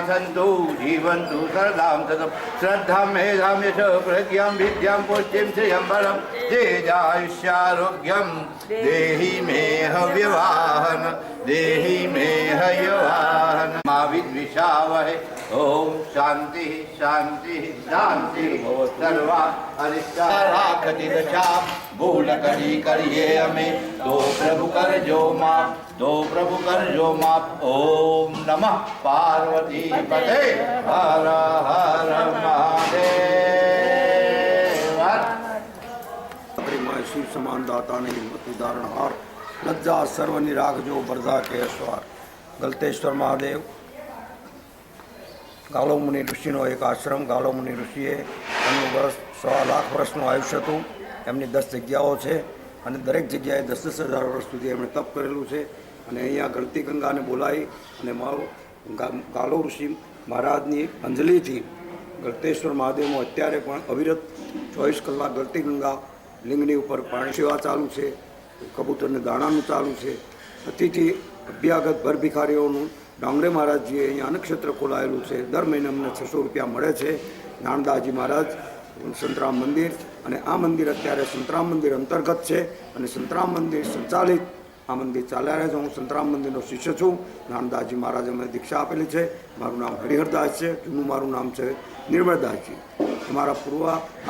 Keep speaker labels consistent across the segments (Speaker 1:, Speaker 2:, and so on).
Speaker 1: सन्तु जीवन्तु सरदां सततं श्रद्धां मेधां यश प्रज्ञां विद्यां पुष्टिं श्रियं बलं तेजायुष्यारोग्यं देहि मे हव्यवाहन देहि मे हयवाहन मा विद्विषावहे ओम शांति शांति शांति भव सर्वा अरिष्टा राखति दशा भूल करी करिए हमें तो प्रभु कर जो माप तो प्रभु कर जो माप ओम नमः पार्वती पते हर हर महादेव।
Speaker 2: शिव समान दाता ने हिम्मत उदाहरण हार लज्जा सर्वनिराग जो बरदा के अस्वार गलतेश्वर महादेव ગાલો મુનિ ઋષિનો એક આશ્રમ ગાલો મુનિ ઋષિએ એમનું વર્ષ 1.25 લાખ વર્ષનું આયુષ્ય હતું. એમની 10 જગ્યાઓ છે અને દરેક જગ્યાએ 10,000 વર્ષ સુધી એમણે તપ કરેલું છે. અને અહીંયા ગળતી ગંગાને બોલાવી અને મારું ગાલો ઋષિ મહારાજની અંજલિથી ગળતેશ્વર મહાદેવમાં અત્યારે પણ અવિરત 24 કલાક ગળતી ગંગા લિંગની ઉપર પાણી સેવા ચાલુ છે. કબૂતરને દાણાનું ચાલુ છે. અતિથિ અભ્યાગત ભર ભિખારીઓનું ડાંગરે મહારાજજીએ અહીંયા અન્નક્ષેત્ર ખોલાયેલું છે. દર મહિને અમને 600 રૂપિયા મળે છે. નાનદાજી મહારાજ સંતરામ મંદિર અને આ મંદિર અત્યારે સંતરામ મંદિર અંતર્ગત છે અને સંતરામ મંદિર સંચાલિત આ મંદિર ચાલ્યા રહે છે. હું સંતરામ મંદિરનો શિષ્ય છું. નાનદાજી મહારાજે અમને દીક્ષા આપેલી છે. મારું નામ હરિહરદાસ છે. જૂનું મારું નામ છે નિર્મળદાસજી. અમારા પૂર્વ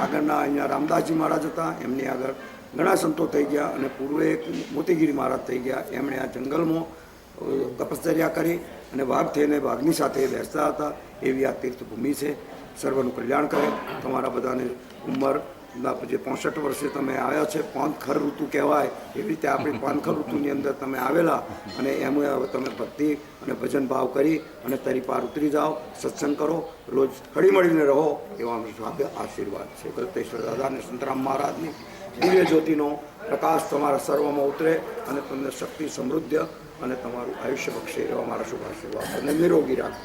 Speaker 2: આગળના અહીંયા રામદાસજી મહારાજ હતા. એમની આગળ ઘણા સંતો થઈ ગયા અને પૂર્વે એક મોતીગીરી મહારાજ થઈ ગયા. એમણે આ જંગલમાં તપશ્ચર્યા કરી અને વાઘ થઈને વાઘની સાથે બેસતા હતા. એવી આ તીર્થભૂમિ છે. સર્વનું કલ્યાણ કરે. તમારા બધાને ઉંમરના જે 65 વર્ષે તમે આવ્યા છે, પાનખર ઋતુ કહેવાય એવી રીતે આપણી પાનખર ઋતુની અંદર તમે આવેલા અને એમાં હવે તમે ભક્તિ અને ભજન ભાવ કરી અને તરી પાર ઉતરી જાઓ, સત્સંગ કરો, રોજ હળીમળીને રહો એવા અમારા આશીર્વાદ છે. ગલતેશ્વર દાદા અને સંતરામ મહારાજની દિવ્ય જ્યોતિનો પ્રકાશ તમારા સર્વમાં ઉતરે અને તમને શક્તિ સમૃદ્ધ અને તમારું આયુષ્ય બક્ષે એવા મારા શુભ આશીર્વાદ અને નિરોગી રાખો.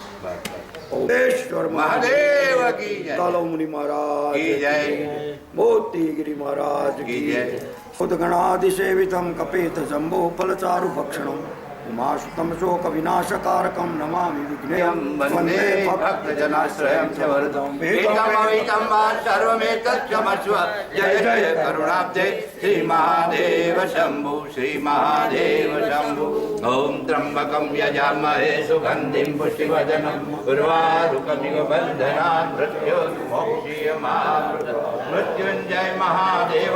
Speaker 2: ઓમેશ્વર મહાદેવ કી જય. ગાલો મુનિ મહારાજ કી જય. મોતીગીરી મહારાજ કી જય. ઉદગણાદિસેવિતમ કપિત જંબો ફલચારુ ભક્ષણમ ઉમાસુતમ શોક વિનાશકારકમ નમામિ વિઘ્નેયમ વંદે ભક્તજનાશ્રયમ ચ વરદમ વેદમવિતમ વા સર્વમેતચ્છમસ્વ જય જય કરુણાબ્ધે શ્રી મહાદેવ શંભુ શ્રી મહાદેવ શંભુ. ઓમ ત્રંબકમ યજામહે સુગંધિમ પુષ્ટિવર્ધનમ ઉર્વારુકમિવ બંધનાન મૃત્યોર્મોક્ષીયમામૃત. મૃત્યુંજય મહાદેવ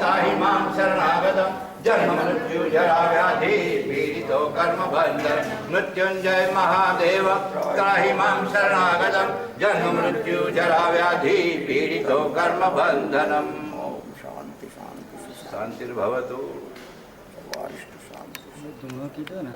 Speaker 2: તાહિ મામ શરણાગતમ જન્મ મૃત્યુ જરા વ્યાધિ પીડિતો કર્મ બંધન. મૃત્યુંજય મહાદેવ ત્રાહિ મામ શરણાગતમ જન્મ મૃત્યુ જરા વ્યાધિ પીડિતો કર્મ બંધનમ. શાંતિ શાંતિ શાંતિર્ભવતુ. કીધો ને